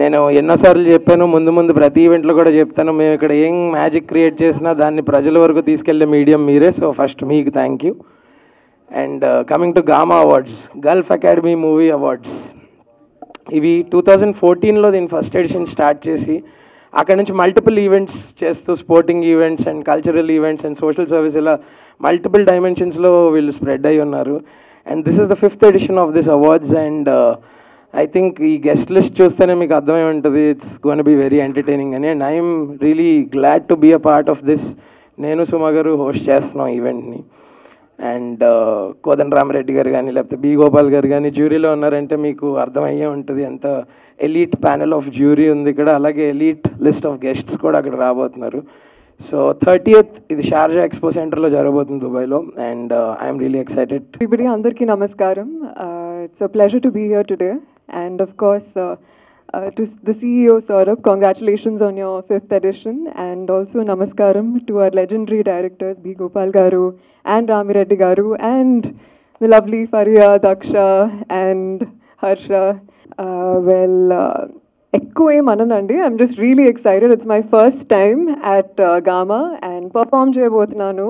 నేను ఎన్నోసార్లు చెప్పాను, ముందు ముందు ప్రతి ఈవెంట్లో కూడా చెప్తాను, మేము ఇక్కడ ఏం మ్యాజిక్ క్రియేట్ చేసినా దాన్ని ప్రజల వరకు తీసుకెళ్లే మీడియం మీరే. సో ఫస్ట్ మీకు thank you. And coming to Gama Awards, Gulf Academy Movie Awards, ఇవి 2014లో దీని ఫస్ట్ ఎడిషన్ స్టార్ట్ చేసి అక్కడ నుంచి మల్టిపుల్ ఈవెంట్స్ చేస్తూ sporting events and cultural events and social service ఇలా మల్టిపుల్ డైమెన్షన్స్లో వీళ్ళు స్ప్రెడ్ అయి ఉన్నారు. And this is the 5th edition of this awards. And I think ఈ గెస్ట్ లిస్ట్ చూస్తేనే మీకు అర్థమై ఉంటుంది, it's gonna be very entertaining అని. And I'm really glad to be a part of this. నేను సుమ గారు హోస్ట్ చేస్తున్నాం ఈవెంట్ని. అండ్ కోదండ రామరెడ్డి గారు కానీ లేకపోతే బి గోపాల్ గారు కానీ జ్యూరీలో ఉన్నారంటే మీకు అర్థమయ్యే ఉంటుంది ఎంత ఎలీట్ ప్యానెల్ ఆఫ్ జ్యూరీ ఉంది ఇక్కడ. అలాగే ఎలీట్ లిస్ట్ ఆఫ్ గెస్ట్స్ కూడా అక్కడ రాబోతున్నారు. సో 30th ఇది షార్జా ఎక్స్పో సెంటర్లో జరగబోతుంది దుబాయ్లో. And I'm really excited. Everybody, Andarki Namaskaram. It's a pleasure to be here today. And of course, to the CEO, Saurabh, congratulations on your 5th edition. And also Namaskaram to our legendary directors, B. Gopal Garu and Ramireddy Garu, and the lovely Faria, Daksha, and Harsha. ఎక్కువ ఏమనండి, I'm just really excited. It's my first time at Gama and perform చేయబోతున్నాను.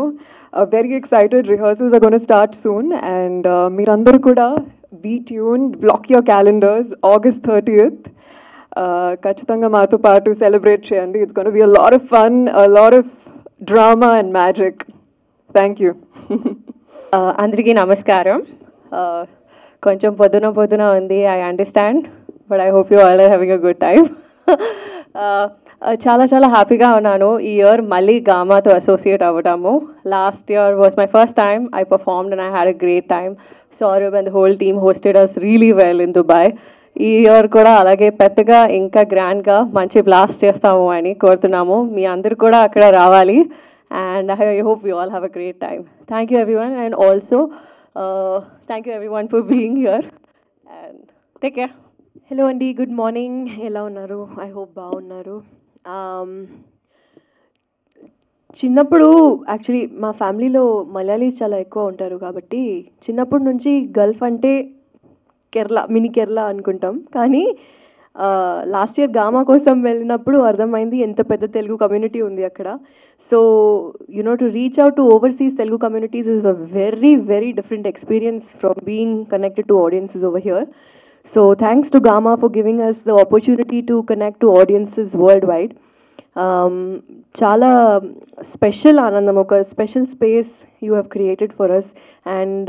Very excited. Rehearsals are gonna start soon. And మీరందరూ కూడా be tuned, block your calendars. August 30th ఖచ్చితంగా మాతో పాటు celebrate చేయండి. It's gonna be a lot of fun, a lot of drama and magic. Thank you. అందరికీ నమస్కారం. కొంచెం పొద్దున ఉంది, I understand, but I hope you all are having a good time. చాలా హ్యాపీగా ఉన్నాను ఈ ఇయర్ మళ్ళీ గామాతో అసోసియేట్ అవ్వటము. Last year was my first time I performed and I had a great time. Saurabh and the whole team hosted us really well in Dubai. ఈ year కూడా అలాగే పెద్దగా ఇంకా గ్రాండ్గా మంచి బ్లాస్ట్ చేస్తాము అని కోరుతున్నాము. మీ అందరు కూడా అక్కడ రావాలి. And I hope you all have a great time. Thank you everyone, and also thank you everyone for being here, and take care. Hello అండి, గుడ్ మార్నింగ్. ఎలా ఉన్నారు? ఐ హోప్ బాగున్నారు. చిన్నప్పుడు యాక్చువల్లీ మా ఫ్యామిలీలో మలయాళీస్ చాలా ఎక్కువ ఉంటారు కాబట్టి చిన్నప్పటి నుంచి గల్ఫ్ అంటే కేరళ, మినీ కేరళ అనుకుంటాం. కానీ లాస్ట్ ఇయర్ గామా కోసం వెళ్ళినప్పుడు అర్థమైంది ఎంత పెద్ద తెలుగు కమ్యూనిటీ ఉంది అక్కడ. So to reach out to overseas Telugu communities is a very, very different experience from being connected to audiences over here. So thanks to Gama for giving us the opportunity to connect to audiences worldwide. Chala special Anandam, oka special space you have created for us, and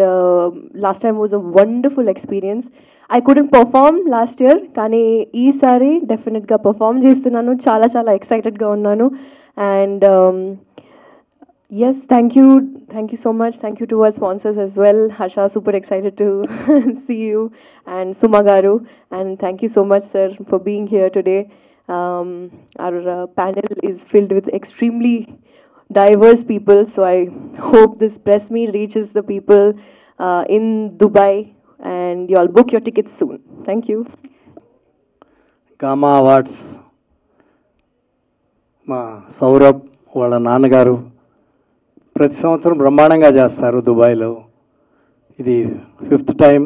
last time was a wonderful experience. I couldn't perform last year, కానీ ఈసారి డెఫినెట్గా perform చేస్తున్నాను. చాలా ఎక్సైటెడ్గా ఉన్నాను. And yes, thank you so much. Thank you to our sponsors as well. Harsha, super excited to see you, and Suma Garu, and thank you so much, sir, for being here today. Our panel is filled with extremely diverse people, so I hope this press meet reaches the people in Dubai, and you all book your tickets soon. Thank you. Gama Awards, మా సౌరభ్ వాళ్ళ నాన్నగారు ప్రతి సంవత్సరం బ్రహ్మాండంగా చేస్తారు దుబాయ్లో. ఇది 5th time.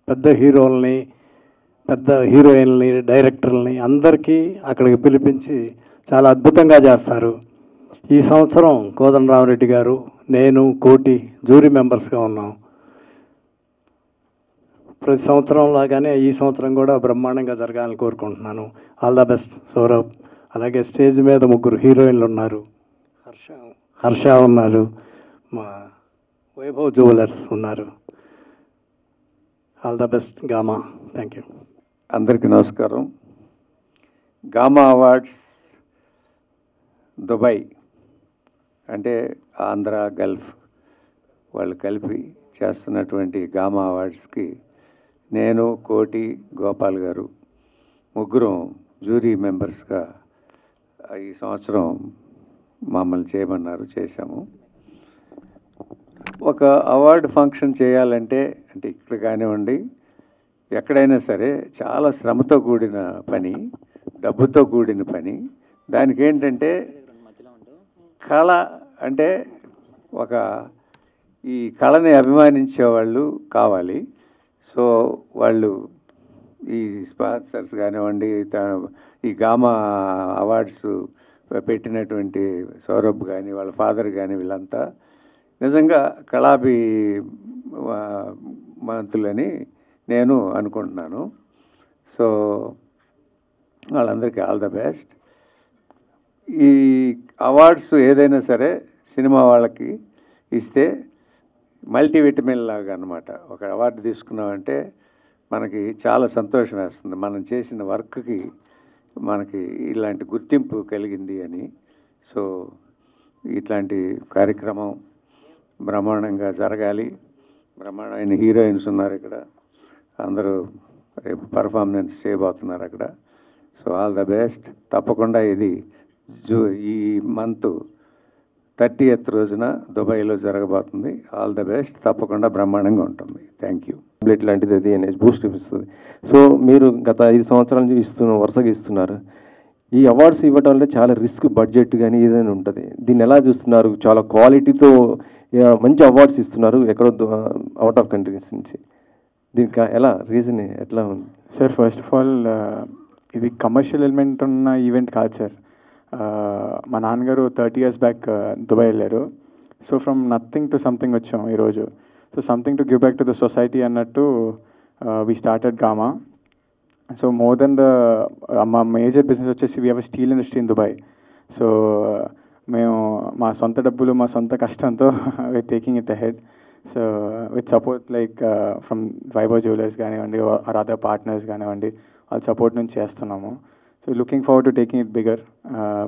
పెద్ద హీరోల్ని, పెద్ద హీరోయిన్ని, డైరెక్టర్లని అందరికీ అక్కడికి పిలిపించి చాలా అద్భుతంగా చేస్తారు. ఈ సంవత్సరం కోదండ రామరెడ్డి గారు, నేను, కోటి జ్యూరీ మెంబర్స్గా ఉన్నాం. ప్రతి సంవత్సరం లాగానే ఈ సంవత్సరం కూడా బ్రహ్మాండంగా జరగాలని కోరుకుంటున్నాను. All the best Saurabh. అలాగే స్టేజ్ మీద 3 హీరోయిన్లు ఉన్నారు. హర్ష ఉన్నారు, మా వైభవ్ జ్యువెలర్స్ ఉన్నారు. All the best gamma. Thank you. అందరికీ నమస్కారం. గామా అవార్డ్స్ దుబాయ్ అంటే ఆంధ్ర, గల్ఫ్ వాళ్ళు కలిపి చేస్తున్నటువంటి గామా అవార్డ్స్కి నేను, కోటి, గోపాల్ గారు ముగ్గురం జ్యూరీ మెంబర్స్గా ఈ సంవత్సరం మమ్మల్ని చేయమన్నారు, చేశాము. ఒక అవార్డు ఫంక్షన్ చేయాలంటే అంటే ఇక్కడ కానివ్వండి ఎక్కడైనా సరే చాలా శ్రమతో కూడిన పని, డబ్బుతో కూడిన పని. దానికి ఏంటంటే కళ అంటే ఒక ఈ కళని అభిమానించే వాళ్ళు కావాలి. సో వాళ్ళు ఈ స్పాన్సర్స్ కానివ్వండి, ఈ గామా అవార్డ్స్ పెట్టినటువంటి సౌరభ్ కానీ వాళ్ళ ఫాదర్ కానీ వీళ్ళంతా నిజంగా కళాభి మంతులని నేను అనుకుంటున్నాను. సో వాళ్ళందరికీ ఆల్ ద బెస్ట్. ఈ అవార్డ్స్ ఏదైనా సరే సినిమా వాళ్ళకి ఇస్తే మల్టీవిటమిన్ లాగా అనమాట. ఒక అవార్డు తీసుకున్నామంటే మనకి చాలా సంతోషం వేస్తుంది, మనం చేసిన వర్క్కి మనకి ఇలాంటి గుర్తింపు కలిగింది అని. సో ఇట్లాంటి కార్యక్రమం బ్రహ్మాండంగా జరగాలి. బ్రహ్మాండమైన హీరోయిన్స్ ఉన్నారు ఇక్కడ, అందరూ రేపు పర్ఫార్మెన్స్ చేయబోతున్నారు అక్కడ. So all the best. తప్పకుండా ఇది ఈ మంత్ 30th రోజున దుబాయ్లో జరగబోతుంది. All the best. తప్పకుండా బ్రహ్మాండంగా ఉంటుంది. Thank you. బ్లడ్ లాంటిది అది అనేది బూస్ట్ ఇస్తుంది. సో మీరు గత 5 సంవత్సరాల నుంచి వరుసగా ఇస్తున్నారు. ఈ అవార్డ్స్ ఇవ్వడం వల్ల చాలా రిస్క్, బడ్జెట్ కానీ ఏదైనా ఉంటుంది. దీన్ని ఎలా చూస్తున్నారు? చాలా క్వాలిటీతో మంచి అవార్డ్స్ ఇస్తున్నారు ఎక్కడో అవుట్ ఆఫ్ కంట్రీస్ నుంచి. దీనికి ఎలా రీజన్ ఎట్లా ఉంది సార్? ఫస్ట్ ఆఫ్ ఆల్ ఇది కమర్షియల్ ఎలిమెంట్ ఉన్న ఈవెంట్ కాదు సార్. మా నాన్నగారు 30 years బ్యాక్ దుబాయ్ వెళ్ళారు. So from nothing to something వచ్చాం ఈరోజు. So something to give back to the society అన్నట్టు we started Gama. So more than మా మేజర్ బిజినెస్ వచ్చేసి we have a steel industry in Dubai. So మేము మా సొంత డబ్బులు, మా సొంత కష్టంతో we are taking it ahead. So with support like from Vaibhav jewellers కానివ్వండి, ఆర్ అదర్ పార్ట్నర్స్ కానివ్వండి, వాళ్ళ సపోర్ట్ నుంచి చేస్తున్నాము. So looking forward to taking it bigger.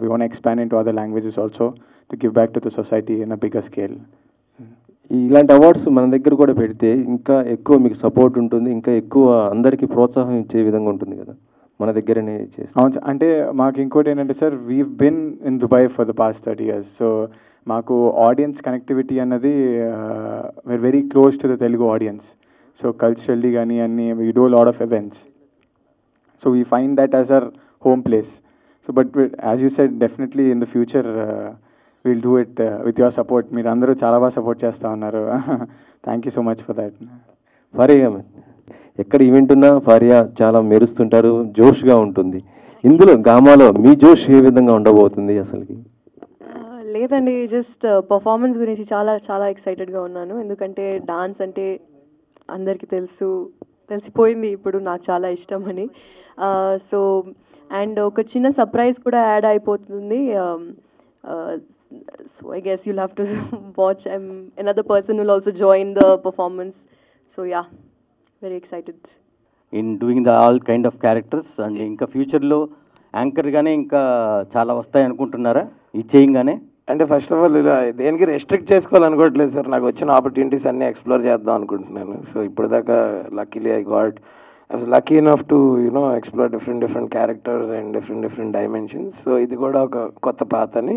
We want to expand into other languages also to give back to the society in a bigger scale. ఇలాంటి awards మన దగ్గర కూడా పెడితే ఇంకా ఎక్కువ మీకు సపోర్ట్ ఉంటుంది, ఇంకా ఎక్కువ అందరికీ ప్రోత్సాహం ఇచ్చే విధంగా ఉంటుంది కదా మన దగ్గరనే చేస్తాం. అవును. అంటే మాకు ఇంకోటి ఏంటంటే sir, we've been in Dubai for the past 30 years. So మాకు ఆడియన్స్ కనెక్టివిటీ అన్నది we're very close to the Telugu audience. So culturally కానీ అన్ని we do a lot of events. So we find that as our home place. So but as you said, definitely in the future we'll do it with your support. మీరు అందరూ చాలా బాగా support చేస్తూ ఉన్నారు. Thank you so much for that. Faria, ఎక్కడ event ఉన్నా ఫరియా చాలా మెరుస్తుంటారు, జోష్గా ఉంటుంది. ఇందులో గామాలో మీ జోష్ ఏ విధంగా ఉండబోతుంది అసలుకి? లేదండి, జస్ట్ పర్ఫార్మెన్స్ గురించి చాలా చాలా ఎక్సైటెడ్గా ఉన్నాను. ఎందుకంటే డాన్స్ అంటే అందరికీ తెలిసిపోయింది ఇప్పుడు నాకు చాలా ఇష్టం అని. సో అండ్ ఒక చిన్న సర్ప్రైజ్ కూడా యాడ్ అయిపోతుంది. So I guess you'll have to watch. Another person will also join the performance. So yeah, very excited in doing the all kind of characters. And ఇంకా ఫ్యూచర్లో యాంకర్గానే ఇంకా చాలా వస్తాయి అనుకుంటున్నారా ఈ చేయంగానే? అంటే ఫస్ట్ ఆఫ్ ఆల్ ఇలా దేనికి రెస్ట్రిక్ట్ చేసుకోవాలనుకోవట్లేదు సార్. నాకు వచ్చిన ఆపర్చునిటీస్ అన్నీ ఎక్స్ప్లోర్ చేద్దాం అనుకుంటున్నాను. సో ఇప్పటిదాకా luckily I was lucky enough to explore different characters and different dimensions. So ఇది కూడా ఒక కొత్త పాత అని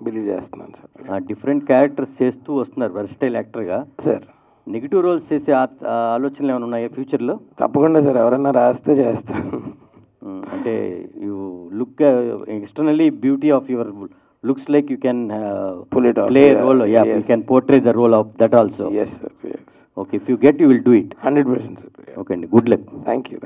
బిలీవ్ చేస్తున్నాను సార్. డిఫరెంట్ క్యారెక్టర్స్ చేస్తూ వస్తున్నారు వర్స్టైల్ యాక్టర్గా సార్. నెగిటివ్ రోల్స్ చేసే ఆలోచనలు ఏమైనా ఉన్నాయా ఫ్యూచర్లో? తప్పకుండా సార్, ఎవరైనా రాస్తే చేస్తాను. అంటే you look externally beauty of your looks like you can pull it off, play a role. Yeah, yes. You can portray the role of that also. Yes sir, yes. Okay, if you get, you will do it. 100% sir. Okay, good luck. Thank you.